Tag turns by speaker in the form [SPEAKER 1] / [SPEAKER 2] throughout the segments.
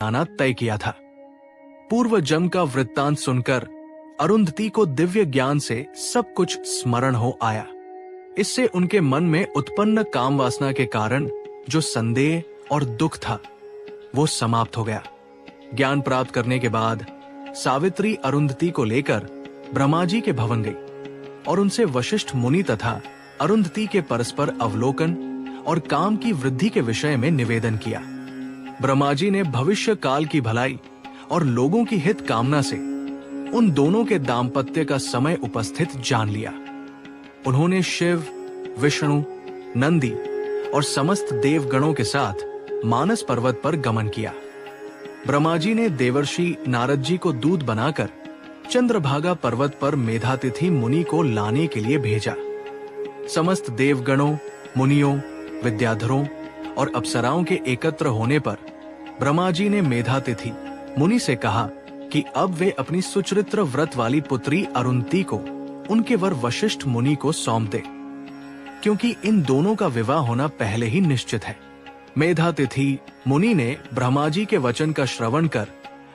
[SPEAKER 1] आना तय किया था। पूर्व जन्म का वृत्तांत सुनकर अरुंधति को दिव्य ज्ञान से सब कुछ स्मरण हो आया। इससे उनके मन में उत्पन्न काम वासना के कारण जो संदेह और दुख था वो समाप्त हो गया। ज्ञान प्राप्त करने के बाद सावित्री अरुंधति को लेकर ब्रह्मा जी के भवन गई और उनसे वशिष्ठ मुनि तथा अरुंधति के परस्पर अवलोकन और काम की वृद्धि के विषय में निवेदन किया। ब्रह्मा जी ने भविष्य काल की भलाई और लोगों की हित कामना से उन दोनों के दाम्पत्य का समय उपस्थित जान लिया। उन्होंने शिव, विष्णु, नंदी और समस्त देवगणों के साथ मानस पर्वत पर गमन किया। ब्रह्मा जी ने देवर्षि नारद जी को दूत बनाकर चंद्रभागा पर्वत पर मेधातिथि मुनि को लाने के लिए भेजा। समस्त देवगणों, मुनियों, विद्याधरों और अप्सराओं के एकत्र होने पर ब्रह्मा जी ने मेधातिथि मुनि से कहा कि अब वे अपनी सुचरित्र व्रत वाली पुत्री अरुंधति को उनके वर वशिष्ठ मुनि को सौंप दे, क्योंकि इन दोनों का विवाह होना पहले ही निश्चित है। मेधातिथि मुनि ने ब्रह्मा जी के वचन का श्रवण कर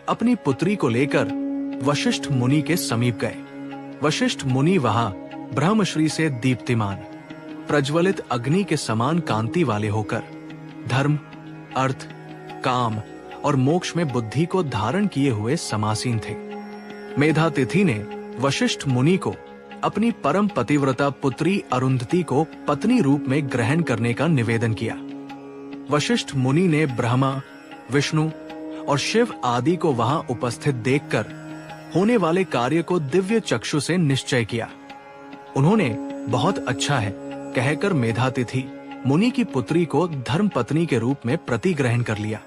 [SPEAKER 1] अपनी पुत्री को लेकर वशिष्ठ मुनि के समीप गए। वशिष्ठ मुनि वहां ब्रह्मश्री से दीप्तिमान प्रज्वलित अग्नि के समान कांति वाले होकर धर्म, अर्थ, काम और मोक्ष में बुद्धि को धारण किए हुए समासीन थे। मेधातिथि ने वशिष्ठ मुनि को अपनी परम पतिव्रता पुत्री अरुंधति को पत्नी रूप में ग्रहण करने का निवेदन किया। वशिष्ठ मुनि ने ब्रह्मा, विष्णु और शिव आदि को वहां उपस्थित देखकर होने वाले कार्य को दिव्य चक्षु से निश्चय किया। उन्होंने बहुत अच्छा है कहकर मेधातिथि मुनि की पुत्री को धर्म पत्नी के रूप में प्रतिग्रहण कर लिया।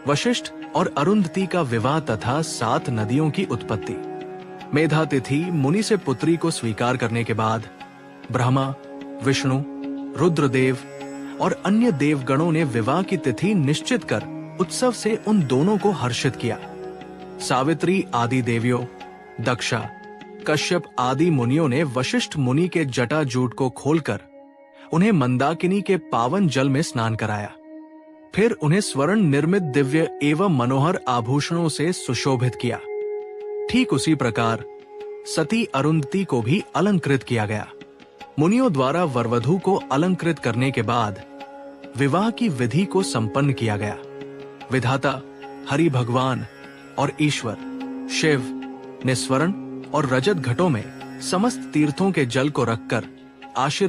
[SPEAKER 1] वशिष्ठ और अरुंधति का विवाह तथा 7 नदियों की उत्पत्ति। मेधातिथि मुनि से पुत्री को स्वीकार करने के बाद ब्रह्मा, विष्णु, रुद्रदेव और अन्य देवगणों ने विवाह की तिथि निश्चित कर उत्सव से उन दोनों को हर्षित किया। सावित्री आदि देवियों, दक्षा, कश्यप आदि मुनियों ने वशिष्ठ मुनि के जटाजूट को खोलकर उन्हें मंदाकिनी के पावन जल में स्नान कराया। फिर उन्हें स्वर्ण निर्मित दिव्य एवं मनोहर आभूषणों से सुशोभित किया। ठीक उसी प्रकार सती अरुंधति को भी अलंकृत किया गया। मुनियों द्वारा वरवधू को अलंकृत करने के बाद विवाह की विधि को संपन्न किया गया। विधाता हरि भगवान और ईश्वर शिव ने स्वर्ण और रजत घटों में समस्त तीर्थों के जल को रखकर आशीर्वाद